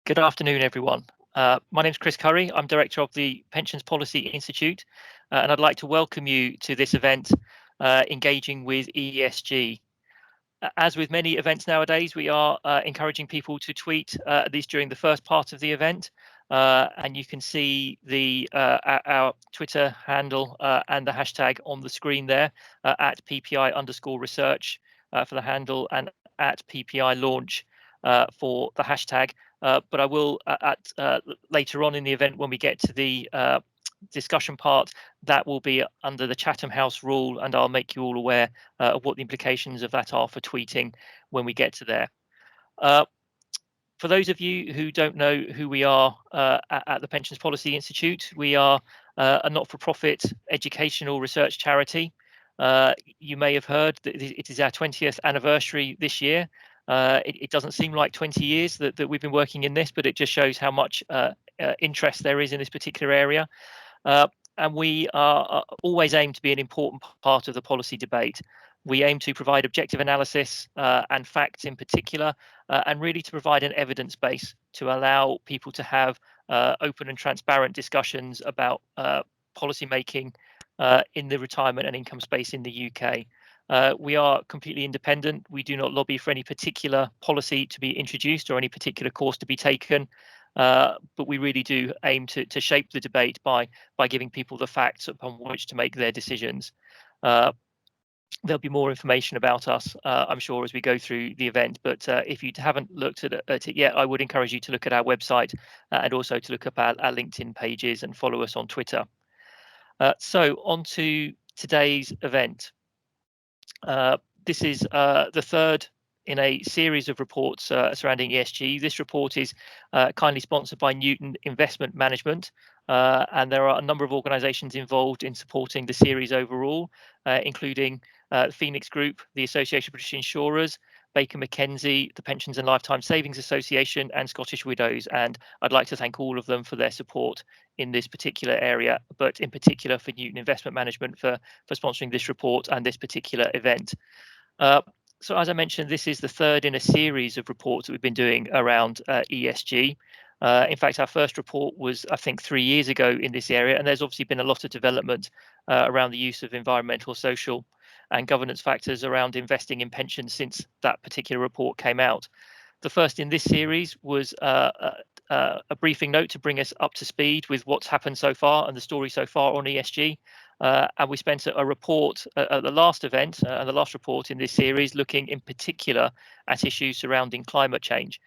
Good afternoon, everyone. My name is Chris Curry. I'm Director of the Pensions Policy Institute, and I'd like to welcome you to this event, Engaging with ESG. As with many events nowadays, we are encouraging people to tweet, at least during the first part of the event. And you can see our Twitter handle and the hashtag on the screen there, at PPI_research for the handle, and at PPI launch for the hashtag. But I will later on in the event, when we get to the discussion part, that will be under the Chatham House rule, and I'll make you all aware of what the implications of that are for tweeting when we get to there. For those of you who don't know who we are at the Pensions Policy Institute, we are a not-for-profit educational research charity. You may have heard that it is our 20th anniversary this year. It doesn't seem like 20 years that we've been working in this, but it just shows how much interest there is in this particular area. And we are always aim to be an important part of the policy debate. We aim to provide objective analysis and facts in particular, and really to provide an evidence base to allow people to have open and transparent discussions about policy making in the retirement and income space in the UK. We are completely independent. We do not lobby for any particular policy to be introduced or any particular course to be taken. But we really do aim to shape the debate by giving people the facts upon which to make their decisions. There'll be more information about us, I'm sure, as we go through the event. But if you haven't looked at it yet, I would encourage you to look at our website and also to look up our LinkedIn pages and follow us on Twitter. So on to today's event. This is the third in a series of reports surrounding ESG. This report is kindly sponsored by Newton Investment Management, and there are a number of organisations involved in supporting the series overall, including Phoenix Group, the Association of British Insurers, Baker McKenzie, the Pensions and Lifetime Savings Association, and Scottish Widows. And I'd like to thank all of them for their support in this particular area, but in particular for Newton Investment Management for sponsoring this report and this particular event. So as I mentioned, this is the third in a series of reports that we've been doing around ESG. In fact, our first report was, I think, 3 years ago in this area, and there's obviously been a lot of development around the use of environmental, social, and governance factors around investing in pensions since that particular report came out. The first in this series was a briefing note to bring us up to speed with what's happened so far and the story so far on ESG. And we spent a report at the last event and the last report in this series looking in particular at issues surrounding climate change.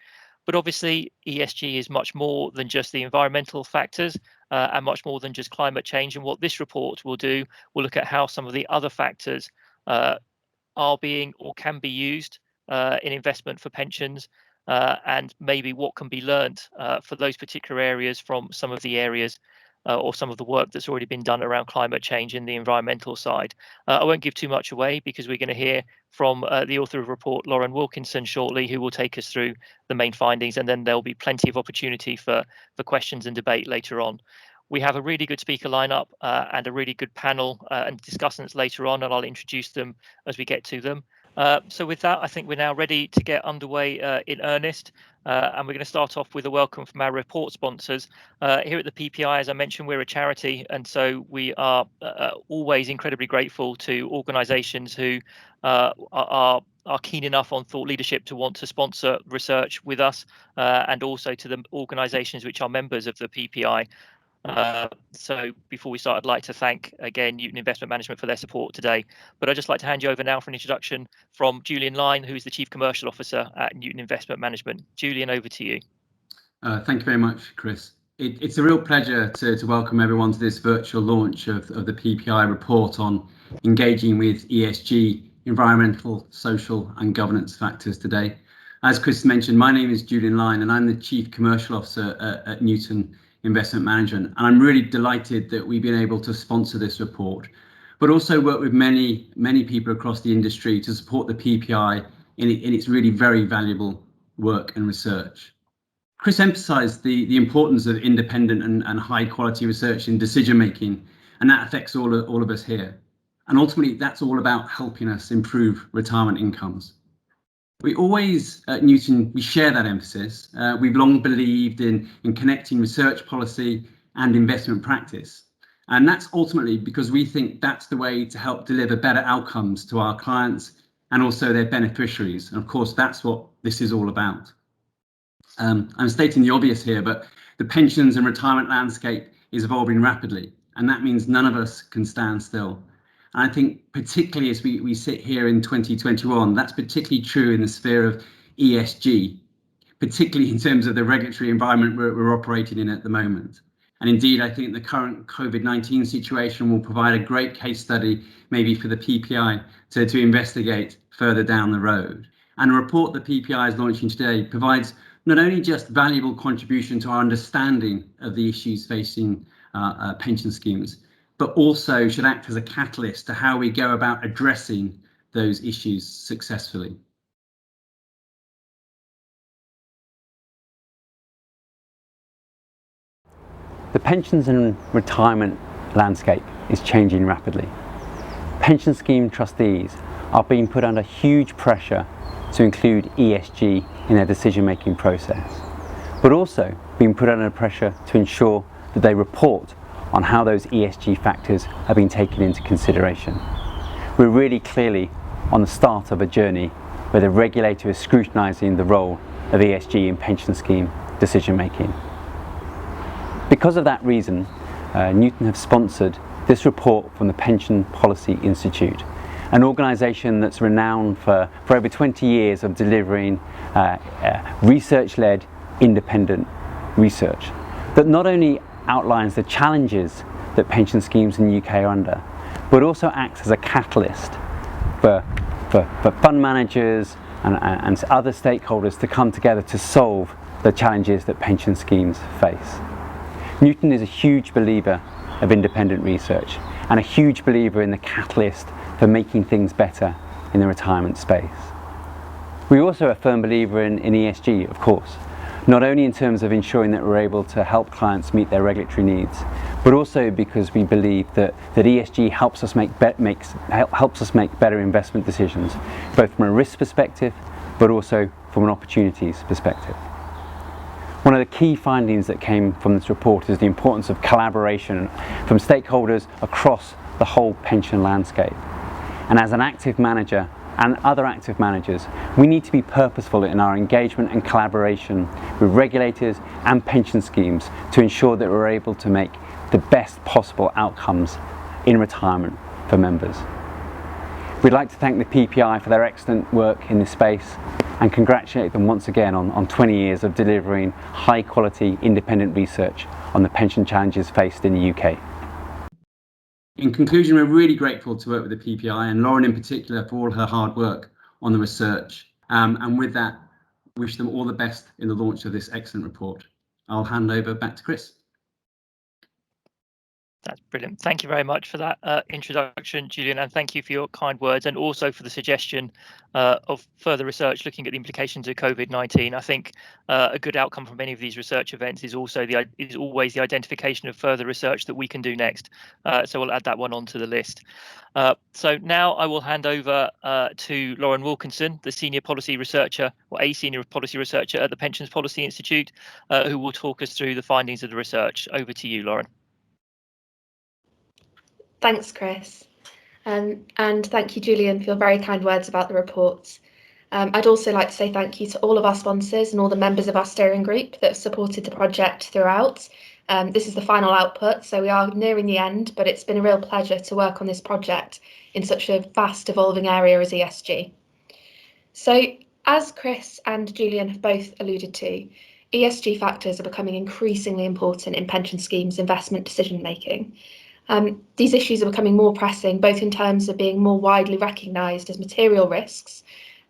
But obviously, ESG is much more than just the environmental factors and much more than just climate change. And what this report will do, we'll look at how some of the other factors are being or can be used in investment for pensions, and maybe what can be learned for those particular areas from some of the areas or some of the work that's already been done around climate change in the environmental side. I won't give too much away because we're going to hear from the author of the report, Wilkinson, shortly, who will take us through the main findings, and then there'll be plenty of opportunity for questions and debate later on. We have a really good speaker lineup and a really good panel and discussants later on, and I'll introduce them as we get to them. So with that, I think we're now ready to get underway in earnest. And we're going to start off with a welcome from our report sponsors. Here at the PPI, as I mentioned, we're a charity, and so we are always incredibly grateful to organisations who are keen enough on thought leadership to want to sponsor research with us, and also to the organisations which are members of the PPI. So before we start, I'd like to thank again Newton Investment Management for their support today. But I'd just like to hand you over now for an introduction from Julian Lyne, who is the Chief Commercial Officer at Newton Investment Management. Julian, over to you. Thank you very much, Chris. It's a real pleasure to welcome everyone to this virtual launch of the PPI report on engaging with ESG, environmental, social and governance factors today. As Chris mentioned, my name is Julian Lyne and I'm the Chief Commercial Officer at Newton Investment Management, and I'm really delighted that we've been able to sponsor this report, but also work with many people across the industry to support the PPI in its really very valuable work and research. Chris emphasised the importance of independent and high quality research in decision making, and that affects all of us here. And ultimately, that's all about helping us improve retirement incomes. We always, at Newton, we share that emphasis. We've long believed in connecting research policy and investment practice. And that's ultimately because we think that's the way to help deliver better outcomes to our clients and also their beneficiaries. And of course, that's what this is all about. I'm stating the obvious here, but the pensions and retirement landscape is evolving rapidly, and that means none of us can stand still. And I think particularly as we sit here in 2021, that's particularly true in the sphere of ESG, particularly in terms of the regulatory environment we're operating in at the moment. And indeed, I think the current COVID-19 situation will provide a great case study, maybe for the PPI, to investigate further down the road. And a report the PPI is launching today provides not only just valuable contribution to our understanding of the issues facing pension schemes, but also should act as a catalyst to how we go about addressing those issues successfully. The pensions and retirement landscape is changing rapidly. Pension scheme trustees are being put under huge pressure to include ESG in their decision-making process, but also being put under pressure to ensure that they report on how those ESG factors are being taken into consideration. We're really clearly on the start of a journey where the regulator is scrutinising the role of ESG in pension scheme decision-making. Because of that reason, Newton have sponsored this report from the Pension Policy Institute, an organisation that's renowned for over 20 years of delivering research-led independent research that not only outlines the challenges that pension schemes in the UK are under, but also acts as a catalyst for fund managers and other stakeholders to come together to solve the challenges that pension schemes face. Newton is a huge believer of independent research and a huge believer in the catalyst for making things better in the retirement space. We're also a firm believer in ESG, of course, not only in terms of ensuring that we're able to help clients meet their regulatory needs, but also because we believe that ESG helps us make better investment decisions, both from a risk perspective, but also from an opportunities perspective. One of the key findings that came from this report is the importance of collaboration from stakeholders across the whole pension landscape. And as an active manager and other active managers, we need to be purposeful in our engagement and collaboration with regulators and pension schemes to ensure that we're able to make the best possible outcomes in retirement for members. We'd like to thank the PPI for their excellent work in this space and congratulate them once again on 20 years of delivering high quality independent research on the pension challenges faced in the UK. In conclusion, we're really grateful to work with the PPI and Lauren in particular for all her hard work on the research. And with that, wish them all the best in the launch of this excellent report. I'll hand over back to Chris. That's brilliant. Thank you very much for that introduction, Julian, and thank you for your kind words and also for the suggestion of further research looking at the implications of COVID-19. I think a good outcome from any of these research events is also always the identification of further research that we can do next. So we'll add that one onto the list. So now I will hand over to Lauren Wilkinson, the senior policy researcher, or a senior policy researcher at the Pensions Policy Institute, who will talk us through the findings of the research. Over to you, Lauren. Thanks, Chris. And thank you, Julian, for your very kind words about the report. I'd also like to say thank you to all of our sponsors and all the members of our steering group that have supported the project throughout. This is the final output, so we are nearing the end, but it's been a real pleasure to work on this project in such a fast evolving area as ESG. So, as Chris and Julian have both alluded to, ESG factors are becoming increasingly important in pension schemes' investment decision making. These issues are becoming more pressing, both in terms of being more widely recognised as material risks,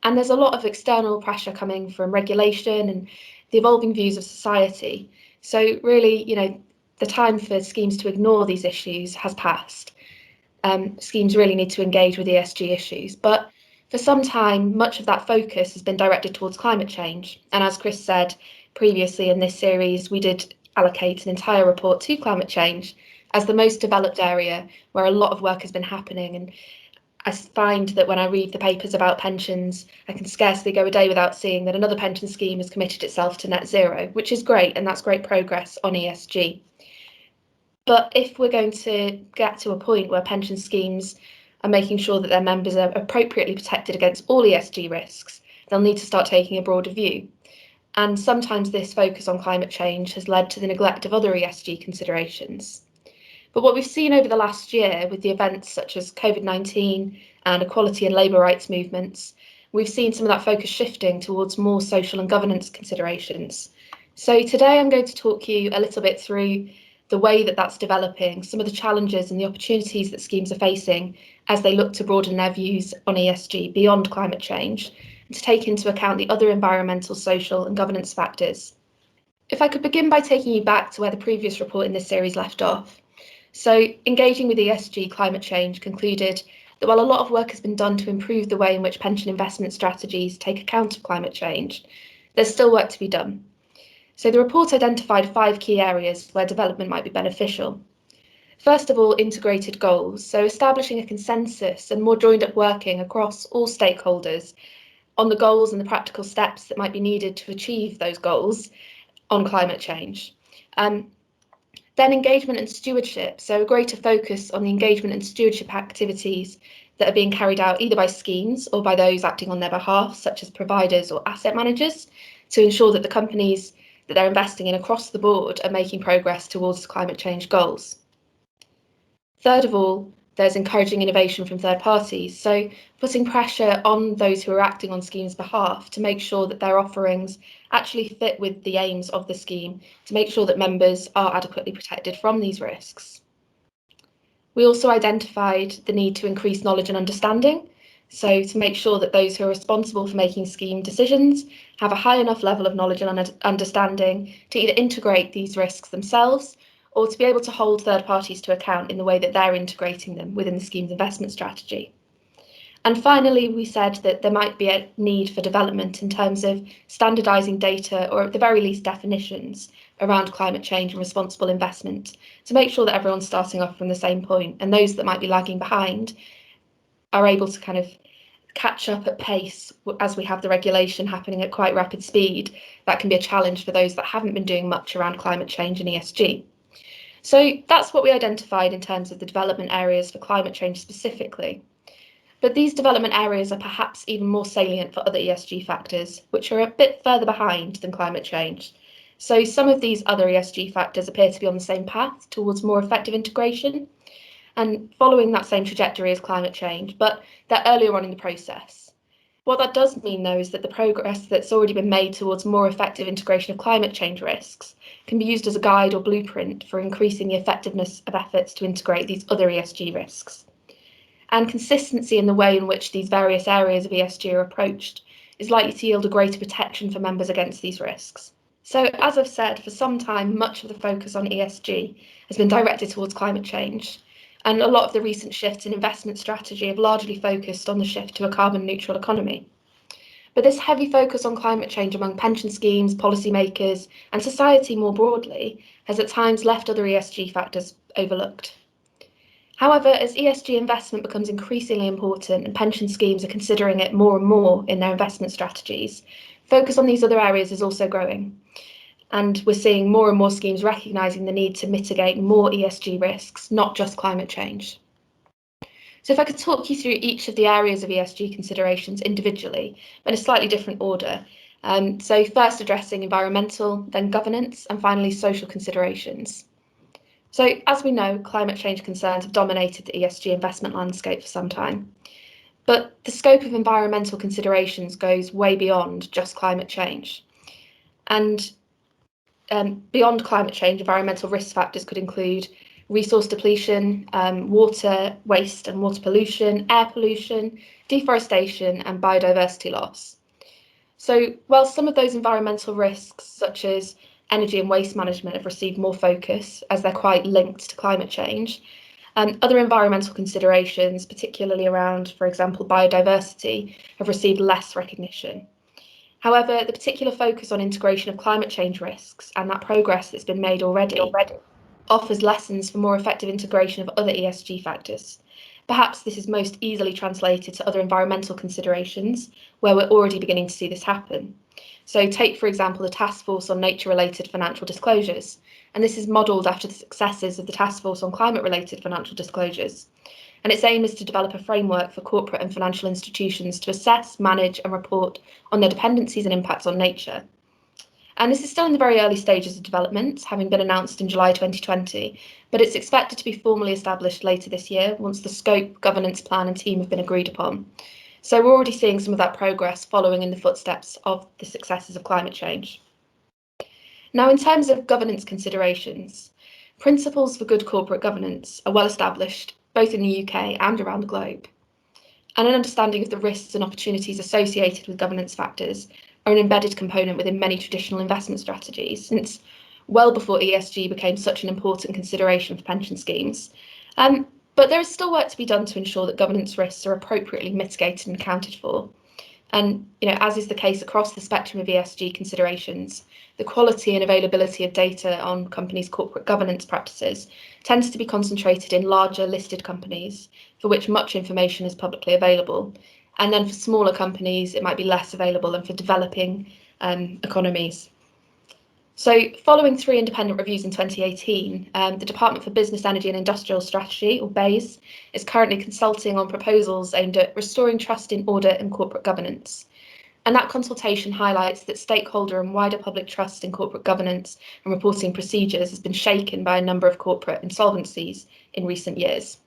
and there's a lot of external pressure coming from regulation and the evolving views of society. So really, the time for schemes to ignore these issues has passed. Schemes really need to engage with ESG issues, but for some time, much of that focus has been directed towards climate change. And as Chris said previously in this series, we did allocate an entire report to climate change as the most developed area where a lot of work has been happening I find that when I read the papers about pensions, I can scarcely go a day without seeing that another pension scheme has committed itself to net zero, which is great, and that's great progress on ESG. But if we're going to get to a point where pension schemes are making sure that their members are appropriately protected against all ESG risks, they'll need to start taking a broader view. And sometimes this focus on climate change has led to the neglect of other ESG considerations. But what we've seen over the last year with the events such as COVID-19 and equality and labour rights movements, we've seen some of that focus shifting towards more social and governance considerations. So today I'm going to talk you a little bit through the way that that's developing, some of the challenges and the opportunities that schemes are facing as they look to broaden their views on ESG beyond climate change, and to take into account the other environmental, social and governance factors. If I could begin by taking you back to where the previous report in this series left off. So, engaging with ESG climate change concluded that while a lot of work has been done to improve the way in which pension investment strategies take account of climate change, there's still work to be done. So the report identified 5 key areas where development might be beneficial. First of all, integrated goals, so establishing a consensus and more joined up working across all stakeholders on the goals and the practical steps that might be needed to achieve those goals on climate change. Then engagement and stewardship, so a greater focus on the engagement and stewardship activities that are being carried out either by schemes or by those acting on their behalf, such as providers or asset managers, to ensure that the companies that they're investing in across the board are making progress towards climate change goals. Third of all, there's encouraging innovation from third parties, so putting pressure on those who are acting on schemes' behalf to make sure that their offerings actually fit with the aims of the scheme, to make sure that members are adequately protected from these risks. We also identified the need to increase knowledge and understanding, so to make sure that those who are responsible for making scheme decisions have a high enough level of knowledge and understanding to either integrate these risks themselves or to be able to hold third parties to account in the way that they're integrating them within the scheme's investment strategy. And finally, we said that there might be a need for development in terms of standardising data, or at the very least definitions, around climate change and responsible investment, to make sure that everyone's starting off from the same point, and those that might be lagging behind are able to kind of catch up at pace as we have the regulation happening at quite rapid speed. That can be a challenge for those that haven't been doing much around climate change and ESG. So that's what we identified in terms of the development areas for climate change specifically. But these development areas are perhaps even more salient for other ESG factors, which are a bit further behind than climate change. So some of these other ESG factors appear to be on the same path towards more effective integration and following that same trajectory as climate change, but they're earlier on in the process. What that does mean, though, is that the progress that's already been made towards more effective integration of climate change risks can be used as a guide or blueprint for increasing the effectiveness of efforts to integrate these other ESG risks. And consistency in the way in which these various areas of ESG are approached is likely to yield a greater protection for members against these risks. So, as I've said, for some time, much of the focus on ESG has been directed towards climate change. And a lot of the recent shifts in investment strategy have largely focused on the shift to a carbon neutral economy. But this heavy focus on climate change among pension schemes, policymakers, and society more broadly has at times left other ESG factors overlooked. However, as ESG investment becomes increasingly important and pension schemes are considering it more and more in their investment strategies, focus on these other areas is also growing. And we're seeing more and more schemes recognising the need to mitigate more ESG risks, not just climate change. So if I could talk you through each of the areas of ESG considerations individually, but in a slightly different order. So first addressing environmental, then governance, and finally social considerations. So as we know, climate change concerns have dominated the ESG investment landscape for some time. But the scope of environmental considerations goes way beyond just climate change. And beyond climate change, environmental risk factors could include resource depletion, water waste and water pollution, air pollution, deforestation, and biodiversity loss. So while some of those environmental risks, such as energy and waste management, have received more focus as they're quite linked to climate change, other environmental considerations, particularly around, for example, biodiversity, have received less recognition. However, the particular focus on integration of climate change risks and that progress that's been made already offers lessons for more effective integration of other ESG factors. Perhaps this is most easily translated to other environmental considerations, where we're already beginning to see this happen. So take, for example, the Task Force on Nature-Related Financial Disclosures, and this is modelled after the successes of the Task Force on Climate-Related Financial Disclosures. And its aim is to develop a framework for corporate and financial institutions to assess, manage and report on their dependencies and impacts on nature. And this is still in the very early stages of development, having been announced in July 2020, but it's expected to be formally established later this year once the scope, governance plan and team have been agreed upon. So we're already seeing some of that progress following in the footsteps of the successes of climate change. Now, in terms of governance considerations, principles for good corporate governance are well established both in the UK and around the globe. And an understanding of the risks and opportunities associated with governance factors are an embedded component within many traditional investment strategies, since well before ESG became such an important consideration for pension schemes. But there is still work to be done to ensure that governance risks are appropriately mitigated and accounted for. And as is the case across the spectrum of ESG considerations, the quality and availability of data on companies' corporate governance practices tends to be concentrated in larger listed companies, for which much information is publicly available. And then for smaller companies, it might be less available than for developing economies. So following 3 independent reviews in 2018, the Department for Business, Energy and Industrial Strategy, or BEIS, is currently consulting on proposals aimed at restoring trust in audit and corporate governance. And that consultation highlights that stakeholder and wider public trust in corporate governance and reporting procedures has been shaken by a number of corporate insolvencies in recent years.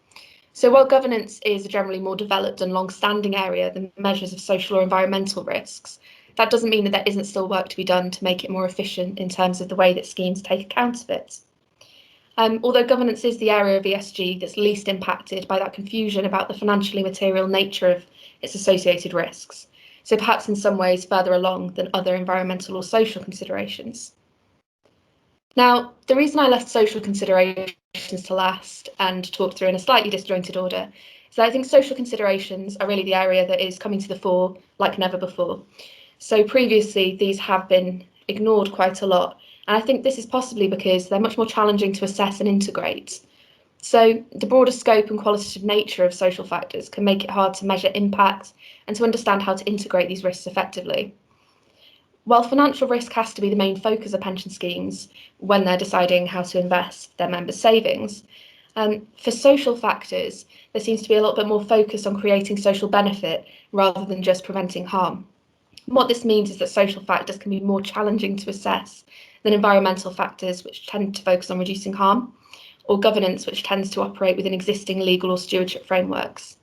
So while governance is a generally more developed and long-standing area than measures of social or environmental risks, that doesn't mean that there isn't still work to be done to make it more efficient in terms of the way that schemes take account of it. Although governance is the area of ESG that's least impacted by that confusion about the financially material nature of its associated risks, so perhaps in some ways further along than other environmental or social considerations. Now, the reason I left social considerations to last and talk through in a slightly disjointed order is that I think social considerations are really the area that is coming to the fore like never before. So previously, these have been ignored quite a lot, and I think this is possibly because they're much more challenging to assess and integrate. So the broader scope and qualitative nature of social factors can make it hard to measure impact and to understand how to integrate these risks effectively. While financial risk has to be the main focus of pension schemes when they're deciding how to invest their members' savings, for social factors, there seems to be a little bit more focus on creating social benefit rather than just preventing harm. What this means is that social factors can be more challenging to assess than environmental factors, which tend to focus on reducing harm, or governance, which tends to operate within existing legal or stewardship frameworks.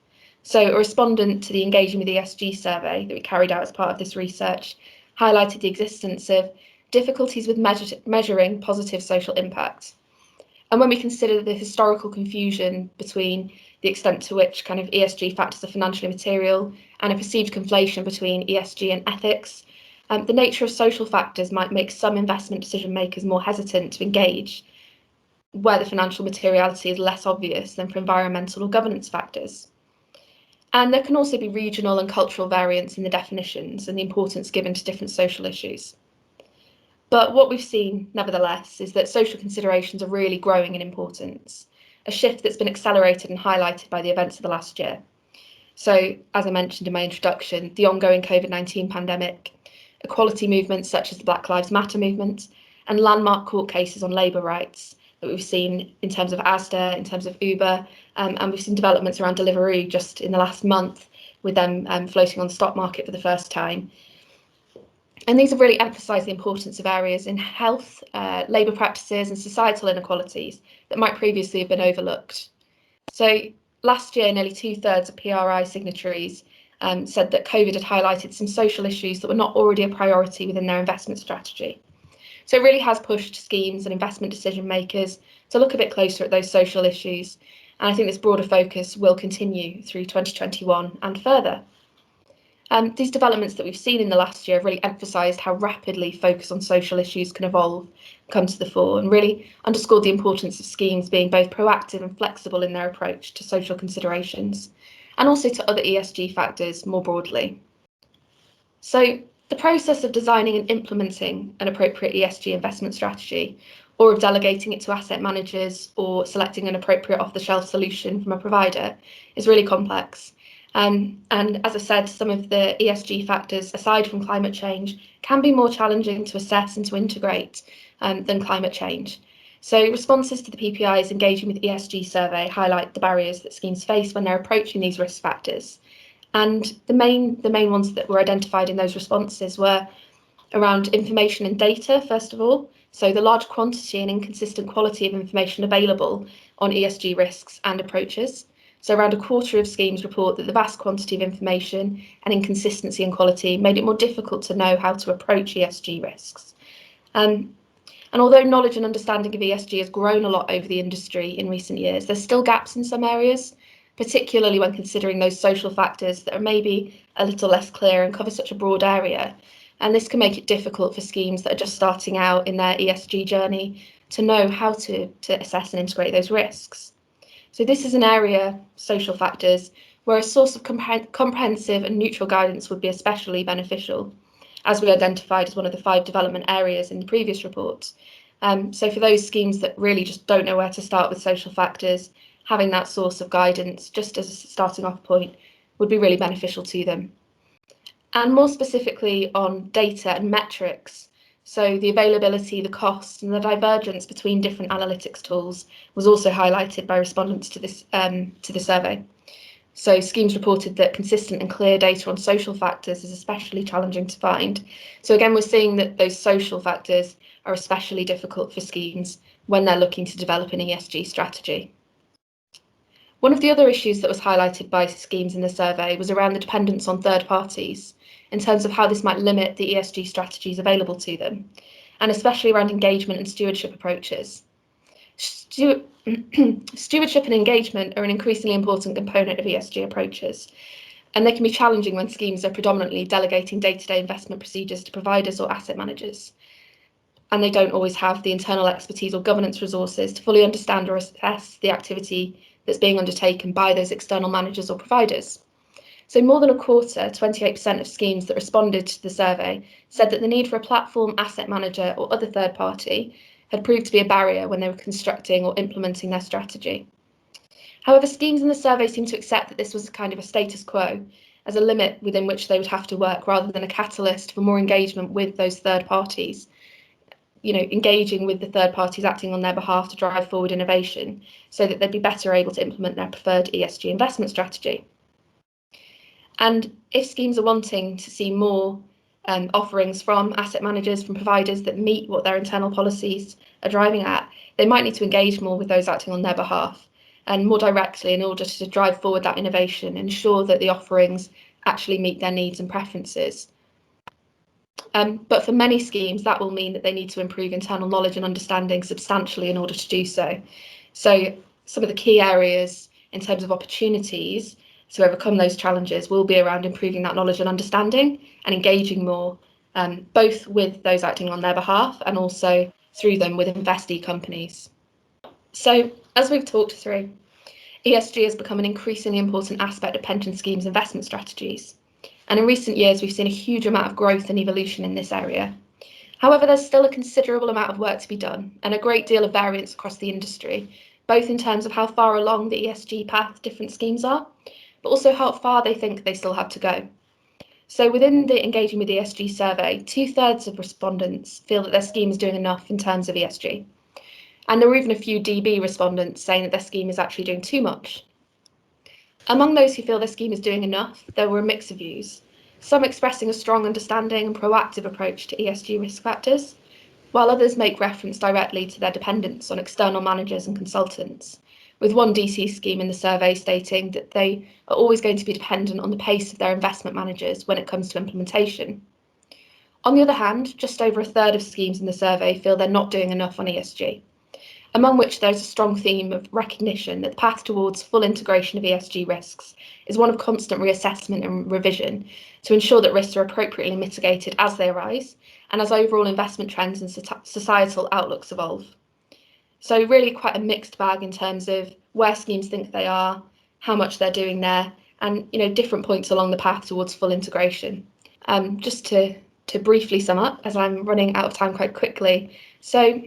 So a respondent to the Engaging with ESG survey that we carried out as part of this research highlighted the existence of difficulties with measuring positive social impact. And when we consider the historical confusion between the extent to which kind of ESG factors are financially material and a perceived conflation between ESG and ethics, the nature of social factors might make some investment decision makers more hesitant to engage where the financial materiality is less obvious than for environmental or governance factors. And there can also be regional and cultural variance in the definitions and the importance given to different social issues. But what we've seen, nevertheless, is that social considerations are really growing in importance, a shift that's been accelerated and highlighted by the events of the last year. So, as I mentioned in my introduction, the ongoing COVID-19 pandemic, equality movements such as the Black Lives Matter movement, and landmark court cases on labour rights that we've seen in terms of Asda, in terms of Uber, and we've seen developments around Deliveroo just in the last month with them floating on the stock market for the first time. And these have really emphasised the importance of areas in health, labour practices and societal inequalities that might previously have been overlooked. So last year, nearly 2/3 of PRI signatories said that COVID had highlighted some social issues that were not already a priority within their investment strategy. So it really has pushed schemes and investment decision makers to look a bit closer at those social issues. And I think this broader focus will continue through 2021 and further. These developments that we've seen in the last year have really emphasised how rapidly focus on social issues can evolve and come to the fore, and really underscored the importance of schemes being both proactive and flexible in their approach to social considerations, and also to other ESG factors more broadly. So the process of designing and implementing an appropriate ESG investment strategy or of delegating it to asset managers or selecting an appropriate off-the-shelf solution from a provider is really complex. And as I said, some of the ESG factors, aside from climate change, can be more challenging to assess and to integrate than climate change. So responses to the PPI's Engaging with ESG survey highlight the barriers that schemes face when they're approaching these risk factors. And the main ones that were identified in those responses were around information and data, first of all. So the large quantity and inconsistent quality of information available on ESG risks and approaches. So around a quarter of schemes report that the vast quantity of information and inconsistency in quality made it more difficult to know how to approach ESG risks. And although knowledge and understanding of ESG has grown a lot over the industry in recent years, there's still gaps in some areas, particularly when considering those social factors that are maybe a little less clear and cover such a broad area. And this can make it difficult for schemes that are just starting out in their ESG journey to know how to assess and integrate those risks. So this is an area, social factors, where a source of comprehensive and neutral guidance would be especially beneficial, as we identified as one of the 5 development areas in the previous report. So for those schemes that really just don't know where to start with social factors, having that source of guidance just as a starting off point would be really beneficial to them. And more specifically on data and metrics, so the availability, the cost, and the divergence between different analytics tools was also highlighted by respondents to the survey. So schemes reported that consistent and clear data on social factors is especially challenging to find. So again, we're seeing that those social factors are especially difficult for schemes when they're looking to develop an ESG strategy. One of the other issues that was highlighted by schemes in the survey was around the dependence on third parties in terms of how this might limit the ESG strategies available to them, and especially around engagement and stewardship approaches. Stewardship and engagement are an increasingly important component of ESG approaches, and they can be challenging when schemes are predominantly delegating day-to-day investment procedures to providers or asset managers, and they don't always have the internal expertise or governance resources to fully understand or assess the activity that's being undertaken by those external managers or providers. So more than a quarter, 28% of schemes that responded to the survey said that the need for a platform, asset manager or other third party had proved to be a barrier when they were constructing or implementing their strategy. However, schemes in the survey seem to accept that this was kind of a status quo as a limit within which they would have to work rather than a catalyst for more engagement with those third parties, engaging with the third parties acting on their behalf to drive forward innovation so that they'd be better able to implement their preferred ESG investment strategy. And if schemes are wanting to see more offerings from asset managers, from providers that meet what their internal policies are driving at, they might need to engage more with those acting on their behalf and more directly in order to drive forward that innovation and ensure that the offerings actually meet their needs and preferences. But for many schemes, that will mean that they need to improve internal knowledge and understanding substantially in order to do so. So some of the key areas in terms of opportunities to overcome those challenges will be around improving that knowledge and understanding and engaging more, both with those acting on their behalf and also through them with investee companies. So as we've talked through, ESG has become an increasingly important aspect of pension schemes' investment strategies. And in recent years, we've seen a huge amount of growth and evolution in this area. However, there's still a considerable amount of work to be done and a great deal of variance across the industry, both in terms of how far along the ESG path different schemes are, but also how far they think they still have to go. So within the Engaging with ESG survey, 2/3 of respondents feel that their scheme is doing enough in terms of ESG. And there were even a few DB respondents saying that their scheme is actually doing too much. Among those who feel their scheme is doing enough, there were a mix of views, some expressing a strong understanding and proactive approach to ESG risk factors, while others make reference directly to their dependence on external managers and consultants, with one DC scheme in the survey stating that they are always going to be dependent on the pace of their investment managers when it comes to implementation. On the other hand, just over 1/3 of schemes in the survey feel they're not doing enough on ESG, among which there's a strong theme of recognition that the path towards full integration of ESG risks is one of constant reassessment and revision to ensure that risks are appropriately mitigated as they arise and as overall investment trends and societal outlooks evolve. So really quite a mixed bag in terms of where schemes think they are, how much they're doing there, and different points along the path towards full integration. Just to briefly sum up, as I'm running out of time quite quickly. So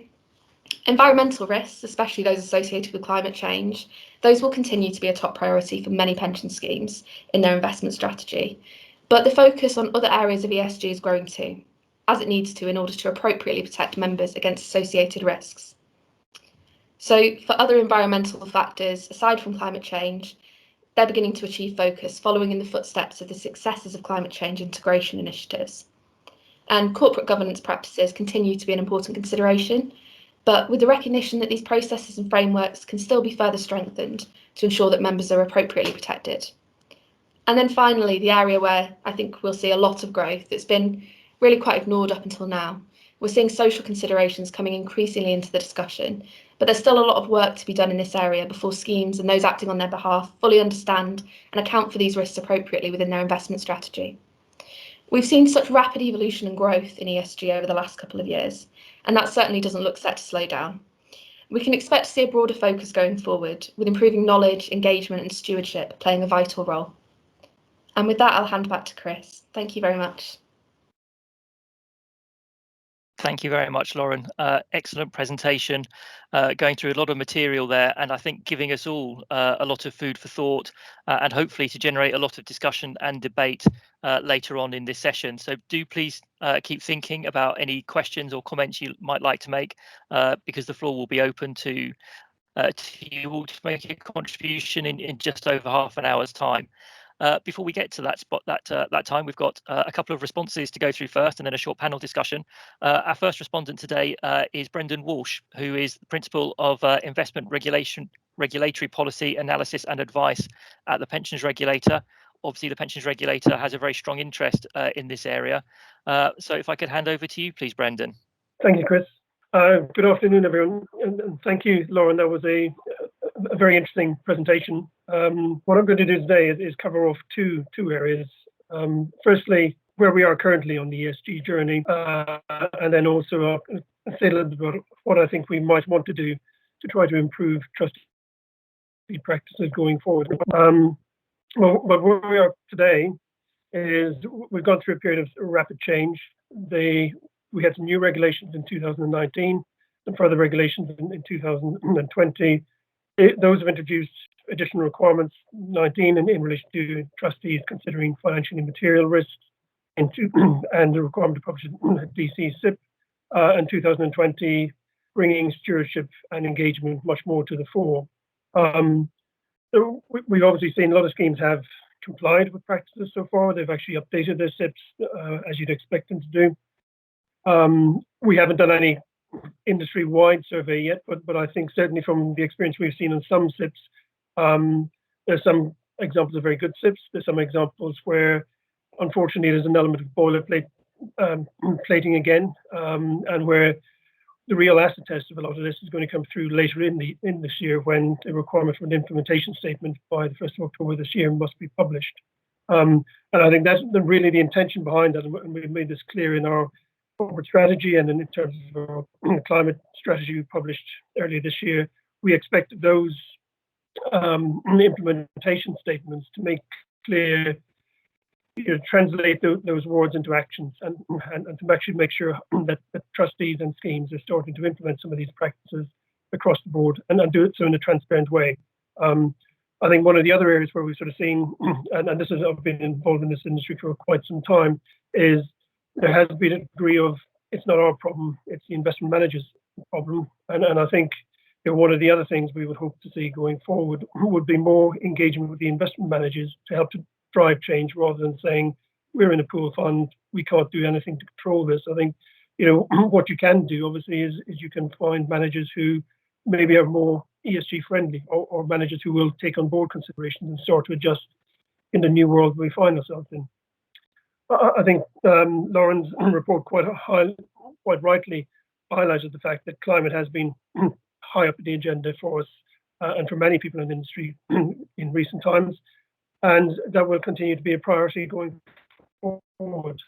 Environmental risks, especially those associated with climate change, those will continue to be a top priority for many pension schemes in their investment strategy. But the focus on other areas of ESG is growing too, as it needs to in order to appropriately protect members against associated risks. So for other environmental factors, aside from climate change, they're beginning to achieve focus following in the footsteps of the successes of climate change integration initiatives. And corporate governance practices continue to be an important consideration, but with the recognition that these processes and frameworks can still be further strengthened to ensure that members are appropriately protected. And then finally, the area where I think we'll see a lot of growth that's been really quite ignored up until now. We're seeing social considerations coming increasingly into the discussion, but there's still a lot of work to be done in this area before schemes and those acting on their behalf fully understand and account for these risks appropriately within their investment strategy. We've seen such rapid evolution and growth in ESG over the last couple of years, and that certainly doesn't look set to slow down. We can expect to see a broader focus going forward, with improving knowledge, engagement and stewardship playing a vital role. And with that, I'll hand back to Chris. Thank you very much. Thank you very much, Lauren. Excellent presentation, going through a lot of material there, and I think giving us all a lot of food for thought, and hopefully to generate a lot of discussion and debate later on in this session. So do please keep thinking about any questions or comments you might like to make, because the floor will be open to you all to make a contribution in just over half an hour's time. Before we get to that time, we've got a couple of responses to go through first, and then a short panel discussion. Our first respondent today is Brendan Walshe, who is the Principal of Investment Regulatory Policy Analysis and Advice at the Pensions Regulator. Obviously, the Pensions Regulator has a very strong interest in this area. So if I could hand over to you, please, Brendan. Thank you, Chris. Good afternoon, everyone, and thank you, Lauren. That was a very interesting presentation. What I'm going to do today is cover off two areas. Firstly, where we are currently on the ESG journey, and then also say a little bit about what I think we might want to do to try to improve trustee practices going forward. Well, but where we are today is we've gone through a period of rapid change. We had some new regulations in 2019, and further regulations in 2020. Those have introduced additional requirements, 19 in relation to trustees considering financially material risks, and the requirement to publish a DC SIP, and 2020 bringing stewardship and engagement much more to the fore. So we've obviously seen a lot of schemes have complied with practices so far. They've actually updated their SIPs as you'd expect them to do. We haven't done any industry-wide survey yet, but I think certainly from the experience we've seen on some SIPs, there's some examples of very good SIPs. There's some examples where, unfortunately, there's an element of boilerplate plating again, and where the real acid test of a lot of this is going to come through later in this year, when the requirement for an implementation statement by the 1st of October this year must be published. And I think that's really the intention behind that, and we've made this clear in our corporate strategy and in terms of our climate strategy we published earlier this year. We expect those implementation statements to make clear, translate those words into actions, and to actually make sure that trustees and schemes are starting to implement some of these practices across the board, and do it so in a transparent way. I think one of the other areas where we've sort of seen, and this is, I've been involved in this industry for quite some time, is there has been a degree of, it's not our problem, it's the investment manager's problem. And I think one of the other things we would hope to see going forward would be more engagement with the investment managers to help to drive change, rather than saying, we're in a pool fund, we can't do anything to control this. I think, what you can do, obviously, is you can find managers who maybe are more ESG friendly, or managers who will take on board considerations and start to adjust in the new world we find ourselves in. I think Lauren's report quite rightly highlighted the fact that climate has been high up the agenda for us, and for many people in the industry in recent times, and that will continue to be a priority going forward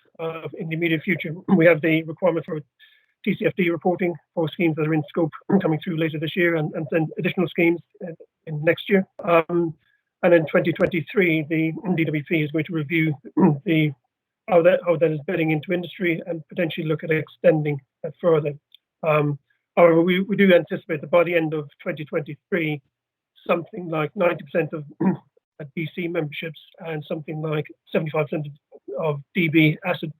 in the immediate future. We have the requirement for TCFD reporting for schemes that are in scope coming through later this year, and then additional schemes in next year. And in 2023, the DWP is going to review how that is bedding into industry, and potentially look at extending that further. However, we do anticipate that by the end of 2023, something like 90% of DC memberships and something like 75% of DB asset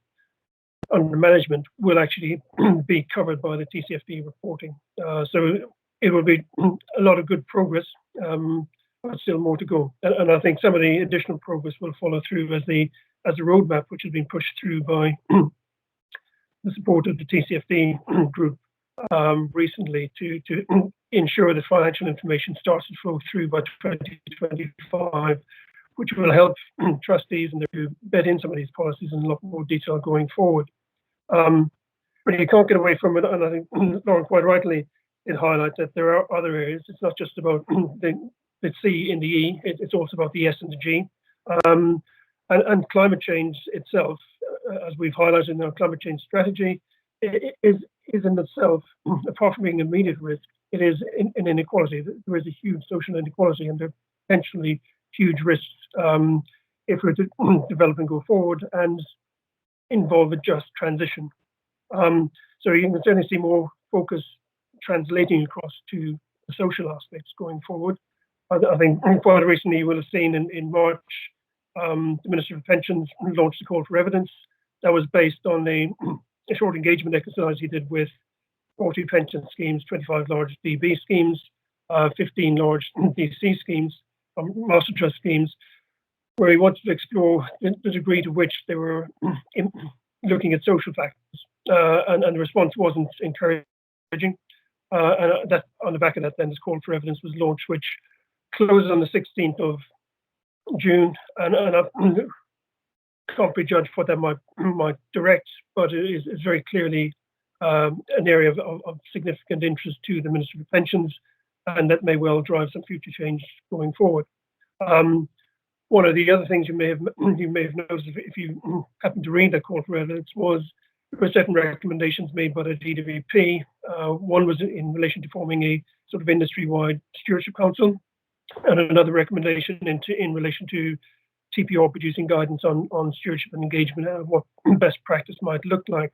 under management will actually be covered by the TCFD reporting. So it will be a lot of good progress, but still more to go. And I think some of the additional progress will follow through as the roadmap, which has been pushed through by the support of the TCFD group recently to ensure that financial information starts to flow through by 2025, which will help trustees and to bed in some of these policies in a lot more detail going forward. But you can't get away from it, and I think Lauren quite rightly did highlight that there are other areas. It's not just about the C in the E, it's also about the S and the G. And climate change itself, as we've highlighted in our climate change strategy, is in itself, apart from being an immediate risk, it is an inequality. There is a huge social inequality, and there are potentially huge risks if we're to develop and go forward and involve a just transition. So you can certainly see more focus translating across to the social aspects going forward. I think quite recently you will have seen in March, the Minister of Pensions launched a call for evidence that was based on a short engagement exercise he did with 40 pension schemes, 25 large DB schemes, 15 large DC schemes, master trust schemes, where he wanted to explore the degree to which they were looking at social factors, and the response wasn't encouraging. And that, on the back of that, then this call for evidence was launched, which closes on the 16th of June, and I can't prejudge what that might direct, but it is very clearly an area of significant interest to the Minister of Pensions, and that may well drive some future change going forward. One of the other things you may have noticed if you happen to read that call for evidence was there were certain recommendations made by the DWP. One was in relation to forming a sort of industry-wide stewardship council, and another recommendation in relation to TPR producing guidance on stewardship and engagement and what best practice might look like.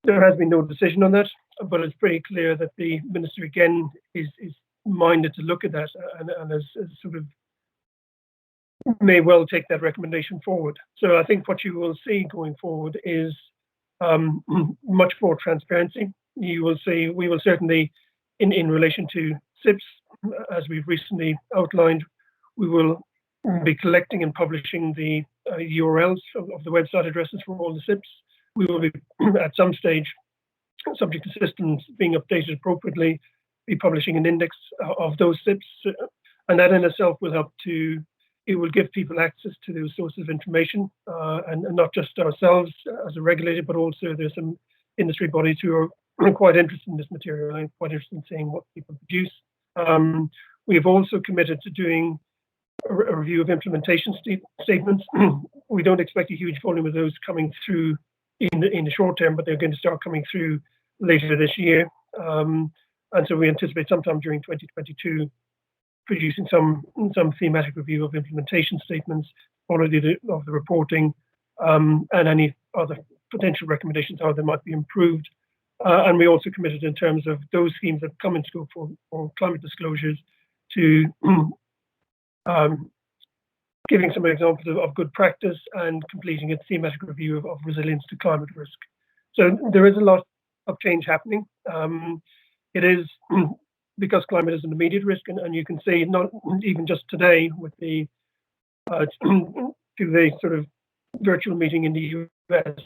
There has been no decision on that, but it's pretty clear that the Minister again is minded to look at that and has sort of may well take that recommendation forward. So I think what you will see going forward is much more transparency. You will see, we will certainly, in relation to SIPs, as we've recently outlined, we will be collecting and publishing the URLs of the website addresses for all the SIPs. We will be, at some stage, subject to systems being updated appropriately, be publishing an index of those SIPs, and that in itself will help to, it will give people access to those sources of information, and not just ourselves as a regulator, but also there's some industry bodies who are quite interested in this material and quite interested in seeing what people produce. We have also committed to doing a review of implementation statements. We don't expect a huge volume of those coming through in the short term, but they're going to start coming through later this year. And so we anticipate sometime during 2022 producing some thematic review of implementation statements, quality of the reporting, and any other potential recommendations how they might be improved. And we also committed in terms of those schemes that come in scope for climate disclosures to giving some examples of good practice and completing a thematic review of resilience to climate risk. So there is a lot of change happening. It is because climate is an immediate risk, and you can see not even just today with the sort of virtual meeting in the US,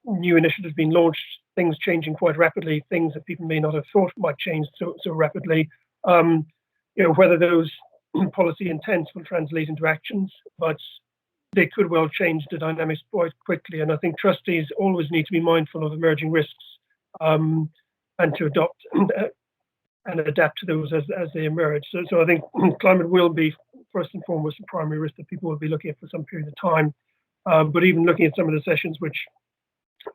new initiatives being launched, things changing quite rapidly, things that people may not have thought might change so rapidly. Whether those policy intents will translate into actions, but they could well change the dynamics quite quickly. And I think trustees always need to be mindful of emerging risks and to adopt and adapt to those as they emerge. So I think climate will be first and foremost a primary risk that people will be looking at for some period of time. But even looking at some of the sessions which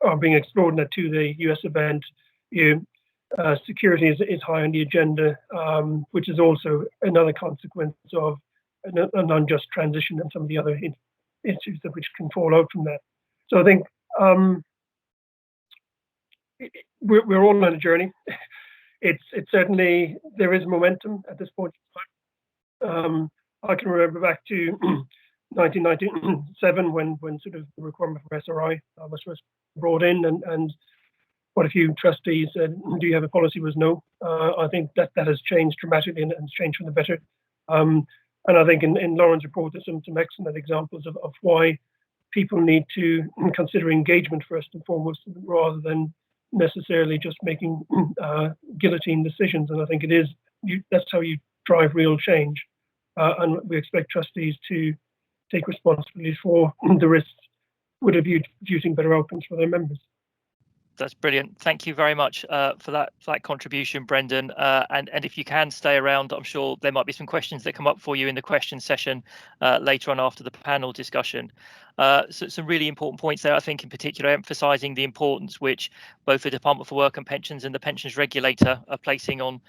are being explored in that 2-day US event, security is high on the agenda, which is also another consequence of an unjust transition and some of the other issues that which can fall out from that. So I think we're all on a journey. It's certainly, there is momentum at this point in time. I can remember back to 1997 when sort of the requirement for SRI was first brought in, and quite a few trustees said, "Do you have a policy?" was no. I think that has changed dramatically and it's changed for the better. And I think in Lauren's report there's some excellent examples of why people need to consider engagement first and foremost, rather than necessarily just making guillotine decisions. And I think that's how you drive real change. And we expect trustees to take responsibility for the risks with a view to producing better outcomes for their members. That's brilliant. Thank you very much for that contribution, Brendan. And if you can stay around, I'm sure there might be some questions that come up for you in the question session later on after the panel discussion. So some really important points there, I think, in particular, emphasising the importance which both the Department for Work and Pensions and the Pensions Regulator are placing on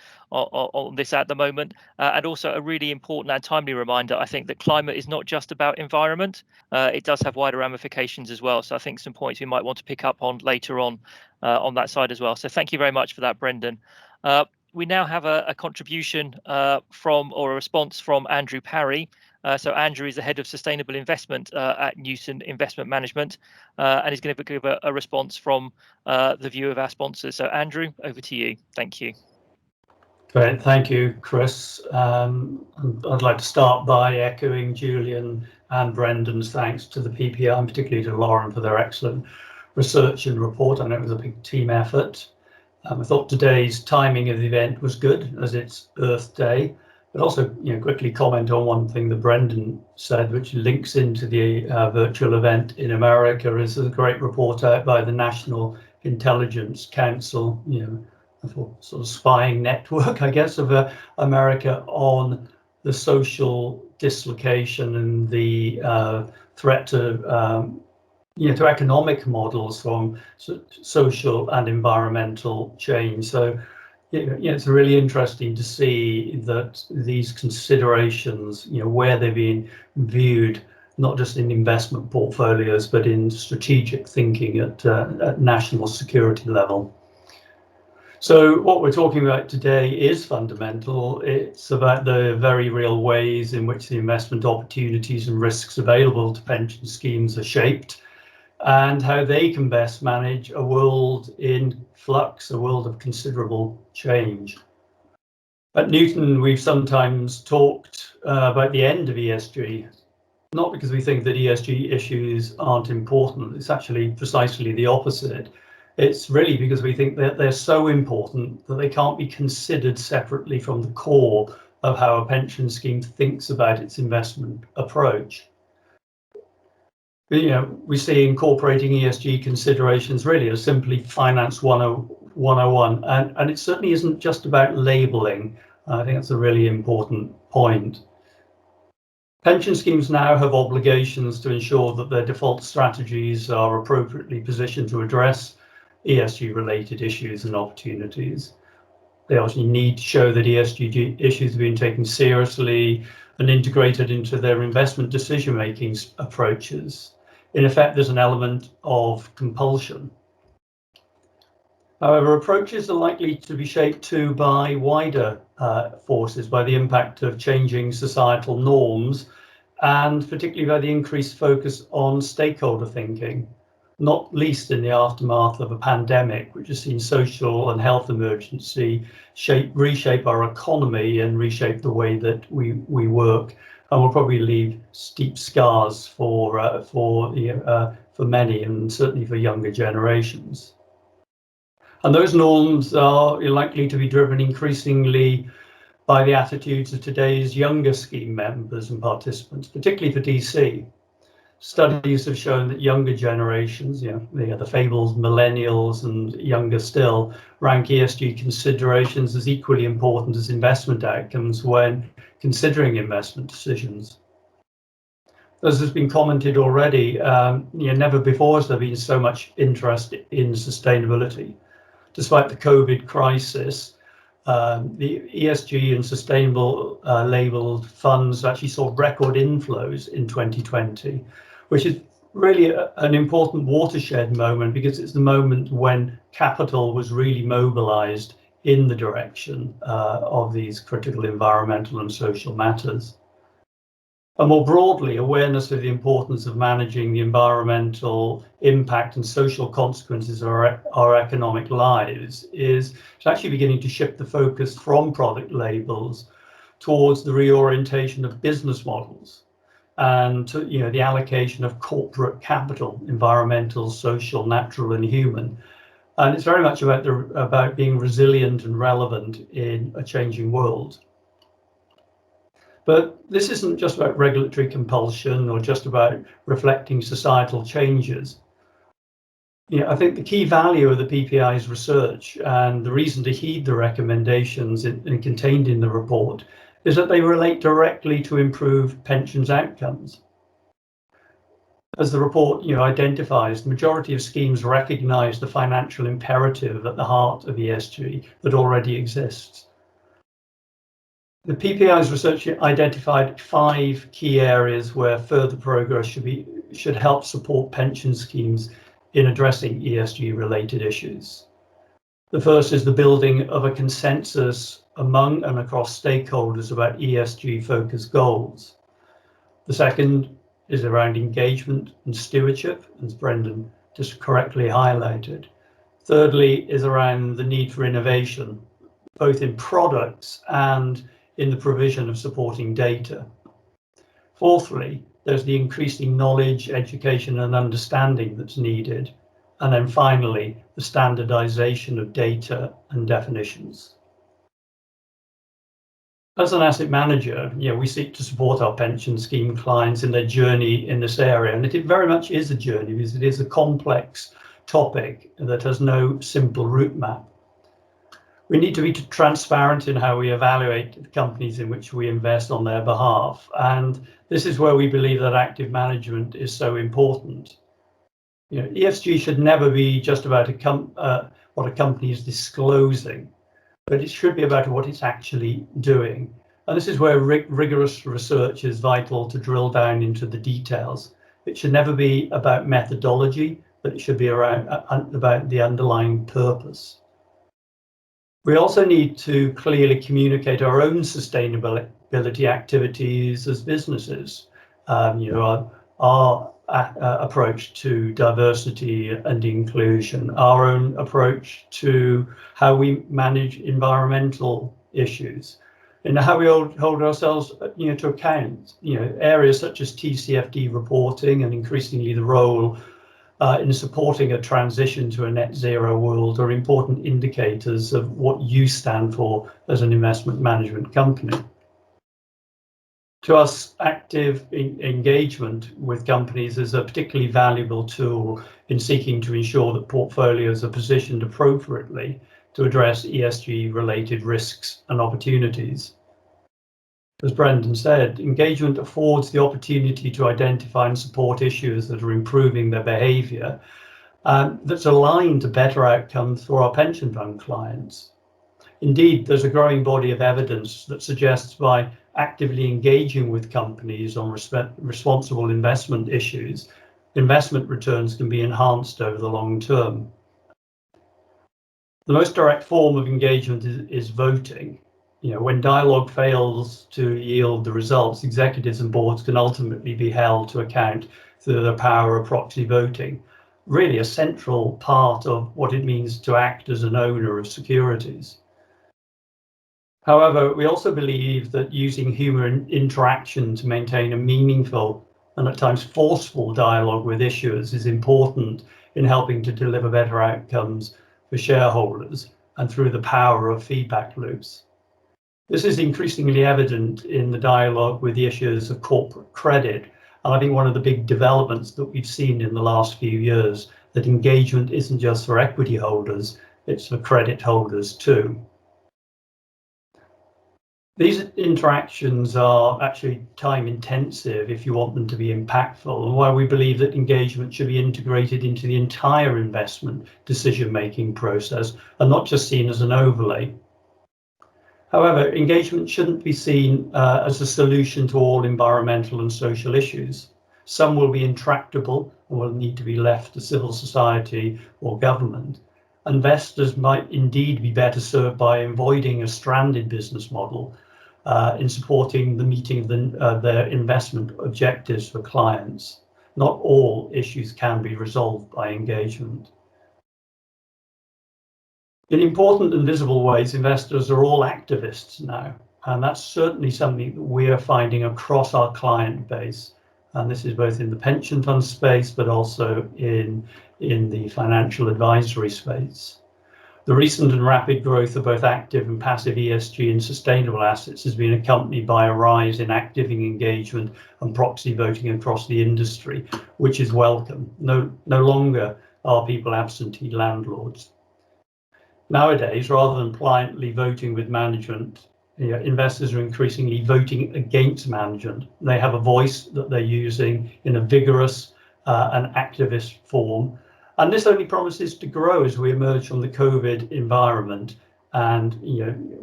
this at the moment. And also a really important and timely reminder, I think, that climate is not just about environment. It does have wider ramifications as well. So I think some points we might want to pick up on later on that side as well. So thank you very much for that, Brendan. We now have a contribution a response from Andrew Parry. So Andrew is the head of sustainable investment at Newton Investment Management, and he's going to give a response from the view of our sponsors. So Andrew, over to you. Thank you. Great, thank you, Chris. I'd like to start by echoing Julian and Brendan's thanks to the PPI, and particularly to Lauren for their excellent research and report. I know it was a big team effort. I thought today's timing of the event was good, as it's Earth Day, but also, quickly comment on one thing that Brendan said, which links into the virtual event in America, is a great report out by the National Intelligence Council, a sort of spying network, I guess, of America on the social dislocation and the threat to economic models from social and environmental change. So, it's really interesting to see that these considerations, where they're being viewed, not just in investment portfolios, but in strategic thinking at national security level. So what we're talking about today is fundamental. It's about the very real ways in which the investment opportunities and risks available to pension schemes are shaped, and how they can best manage a world in flux, a world of considerable change. At Newton, we've sometimes talked about the end of ESG, not because we think that ESG issues aren't important. It's actually precisely the opposite. It's really because we think that they're so important that they can't be considered separately from the core of how a pension scheme thinks about its investment approach. We see incorporating ESG considerations really as simply Finance 101, and it certainly isn't just about labelling. I think that's a really important point. Pension schemes now have obligations to ensure that their default strategies are appropriately positioned to address ESG-related issues and opportunities. They also need to show that ESG issues are being taken seriously and integrated into their investment decision-making approaches. In effect, there's an element of compulsion. However, approaches are likely to be shaped too by wider forces, by the impact of changing societal norms, and particularly by the increased focus on stakeholder thinking, not least in the aftermath of a pandemic, which has seen social and health emergency reshape our economy and reshape the way that we work, and will probably leave steep scars for many, and certainly for younger generations. And those norms are likely to be driven increasingly by the attitudes of today's younger scheme members and participants, particularly for DC. Studies have shown that younger generations, the fabled millennials and younger still, rank ESG considerations as equally important as investment outcomes when considering investment decisions. As has been commented already, never before has there been so much interest in sustainability. Despite the COVID crisis, the ESG and sustainable labelled funds actually saw record inflows in 2020, which is really an important watershed moment, because it's the moment when capital was really mobilized in the direction of these critical environmental and social matters. And more broadly, awareness of the importance of managing the environmental impact and social consequences of our economic lives is actually beginning to shift the focus from product labels towards the reorientation of business models and to, the allocation of corporate capital, environmental, social, natural, and human. And it's very much about being resilient and relevant in a changing world. But this isn't just about regulatory compulsion or just about reflecting societal changes. I think the key value of the PPI's research and the reason to heed the recommendations contained in the report is that they relate directly to improved pensions outcomes. As the report identifies, the majority of schemes recognise the financial imperative at the heart of ESG that already exists. The PPI's research identified 5 key areas where further progress should help support pension schemes in addressing ESG related issues. The first is the building of a consensus among and across stakeholders about ESG focused goals. The second is around engagement and stewardship, as Brendan just correctly highlighted. Thirdly is around the need for innovation, both in products and in the provision of supporting data. Fourthly, there's the increasing knowledge, education, and understanding that's needed. And then finally, the standardization of data and definitions. As an asset manager, we seek to support our pension scheme clients in their journey in this area. And it very much is a journey, because it is a complex topic that has no simple route map. We need to be transparent in how we evaluate the companies in which we invest on their behalf. And this is where we believe that active management is so important. ESG should never be just about what a company is disclosing, but it should be about what it's actually doing. And this is where rigorous research is vital to drill down into the details. It should never be about methodology, but it should be about the underlying purpose. We also need to clearly communicate our own sustainability activities as businesses. Our approach to diversity and inclusion, our own approach to how we manage environmental issues, and how we hold ourselves, to account. Areas such as TCFD reporting and increasingly the role in supporting a transition to a net zero world are important indicators of what you stand for as an investment management company. To us, active engagement with companies is a particularly valuable tool in seeking to ensure that portfolios are positioned appropriately to address ESG related risks and opportunities. As Brendan said, engagement affords the opportunity to identify and support issues that are improving their behaviour that's aligned to better outcomes for our pension fund clients. Indeed, there's a growing body of evidence that suggests by actively engaging with companies on responsible investment issues, investment returns can be enhanced over the long term. The most direct form of engagement is voting. When dialogue fails to yield the results, executives and boards can ultimately be held to account through the power of proxy voting, really a central part of what it means to act as an owner of securities. However, we also believe that using human interaction to maintain a meaningful and at times forceful dialogue with issuers is important in helping to deliver better outcomes for shareholders and through the power of feedback loops. This is increasingly evident in the dialogue with the issues of corporate credit. And I think one of the big developments that we've seen in the last few years, that engagement isn't just for equity holders, it's for credit holders too. These interactions are actually time intensive if you want them to be impactful, and why we believe that engagement should be integrated into the entire investment decision-making process and not just seen as an overlay. However, engagement shouldn't be seen as a solution to all environmental and social issues. Some will be intractable and will need to be left to civil society or government. Investors might indeed be better served by avoiding a stranded business model in supporting the meeting of their investment objectives for clients. Not all issues can be resolved by engagement. In important and visible ways, investors are all activists now, and that's certainly something that we are finding across our client base. And this is both in the pension fund space, but also in the financial advisory space. The recent and rapid growth of both active and passive ESG and sustainable assets has been accompanied by a rise in active engagement and proxy voting across the industry, which is welcome. No longer are people absentee landlords. Nowadays, rather than pliantly voting with management, investors are increasingly voting against management. They have a voice that they're using in a vigorous and activist form. And this only promises to grow as we emerge from the COVID environment and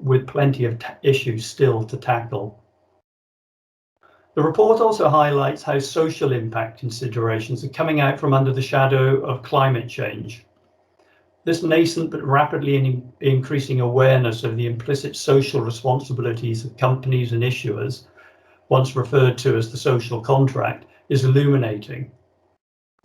with plenty of issues still to tackle. The report also highlights how social impact considerations are coming out from under the shadow of climate change. This nascent but rapidly increasing awareness of the implicit social responsibilities of companies and issuers, once referred to as the social contract, is illuminating.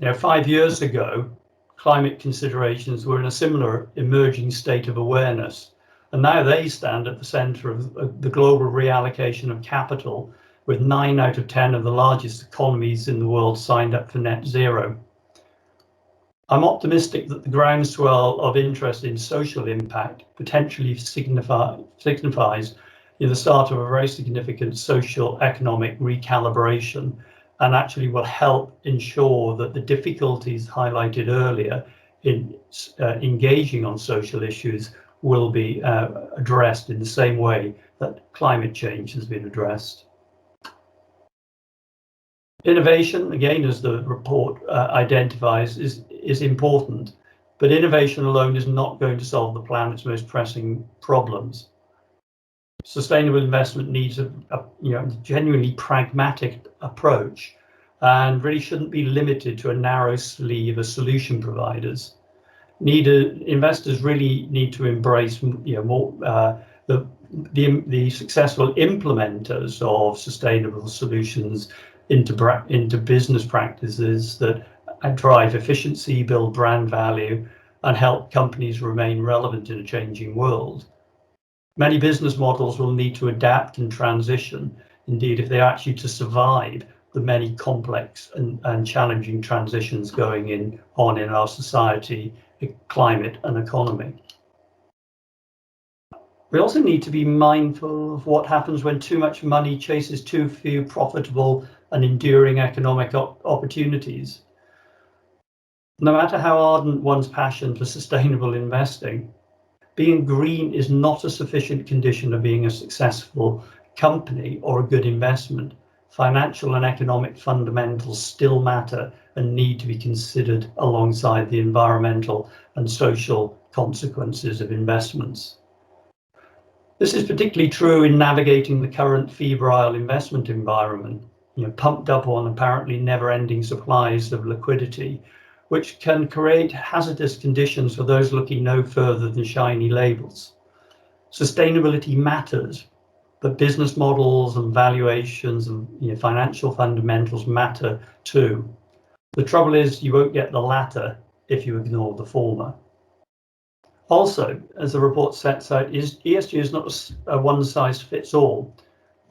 5 years ago, climate considerations were in a similar emerging state of awareness, and now they stand at the centre of the global reallocation of capital, with 9 out of 10 of the largest economies in the world signed up for net zero. I'm optimistic that the groundswell of interest in social impact potentially signifies the start of a very significant social economic recalibration, and actually will help ensure that the difficulties highlighted earlier in engaging on social issues will be addressed in the same way that climate change has been addressed. Innovation, again, as the report identifies, is important, but innovation alone is not going to solve the planet's most pressing problems. Sustainable investment needs a genuinely pragmatic approach, and really shouldn't be limited to a narrow sleeve of solution providers. Investors really need to embrace more the successful implementers of sustainable solutions into business practices that drive efficiency, build brand value, and help companies remain relevant in a changing world. Many business models will need to adapt and transition, indeed, if they're actually to survive the many complex and challenging transitions going on in our society, climate, and economy. We also need to be mindful of what happens when too much money chases too few profitable and enduring economic opportunities. No matter how ardent one's passion for sustainable investing, being green is not a sufficient condition of being a successful company or a good investment. Financial and economic fundamentals still matter and need to be considered alongside the environmental and social consequences of investments. This is particularly true in navigating the current febrile investment environment, pumped up on apparently never-ending supplies of liquidity, which can create hazardous conditions for those looking no further than shiny labels. Sustainability matters, but business models and valuations and financial fundamentals matter too. The trouble is you won't get the latter if you ignore the former. Also, as the report sets out, ESG is not a one-size-fits-all.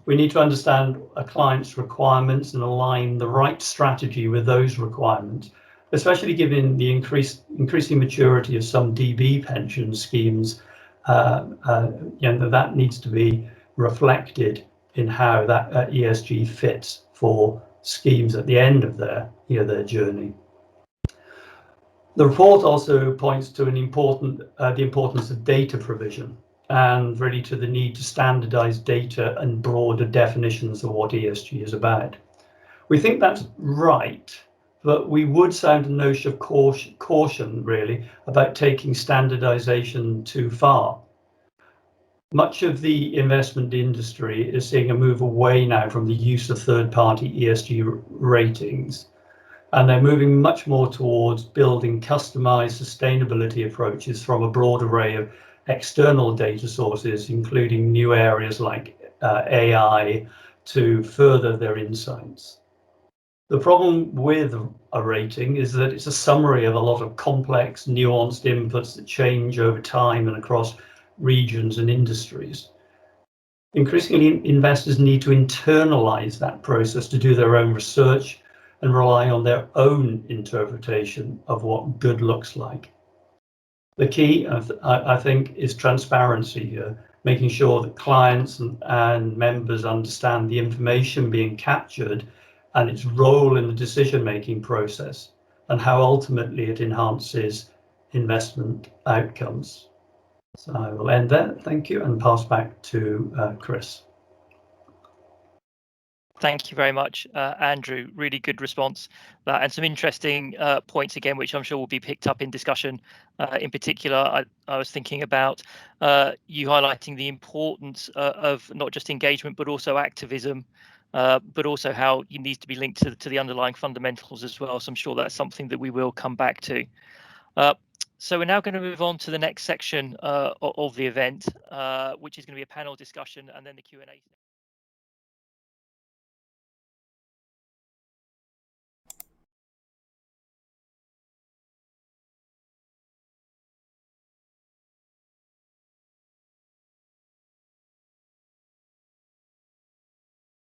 We need to understand a client's requirements and align the right strategy with those requirements, especially given the increasing maturity of some DB pension schemes. That needs to be reflected in how that ESG fits for schemes at the end of their journey. The report also points to the importance of data provision, and really to the need to standardize data and broader definitions of what ESG is about. We think that's right, but we would sound a notion of caution really about taking standardization too far. Much of the investment industry is seeing a move away now from the use of third-party ESG ratings, and they're moving much more towards building customized sustainability approaches from a broad array of external data sources, including new areas like AI, to further their insights. The problem with a rating is that it's a summary of a lot of complex, nuanced inputs that change over time and across regions and industries. Increasingly, investors need to internalize that process to do their own research and rely on their own interpretation of what good looks like. The key, I think, is transparency here, making sure that clients and members understand the information being captured and its role in the decision-making process and how ultimately it enhances investment outcomes. So I will end there. Thank you, and pass back to Chris. Thank you very much, Andrew. Really good response, and some interesting points again, which I'm sure will be picked up in discussion. In particular, I was thinking about you highlighting the importance of not just engagement, but also activism, but also how it needs to be linked to the underlying fundamentals as well. So I'm sure that's something that we will come back to. So we're now going to move on to the next section of the event, which is going to be a panel discussion and then the Q&A.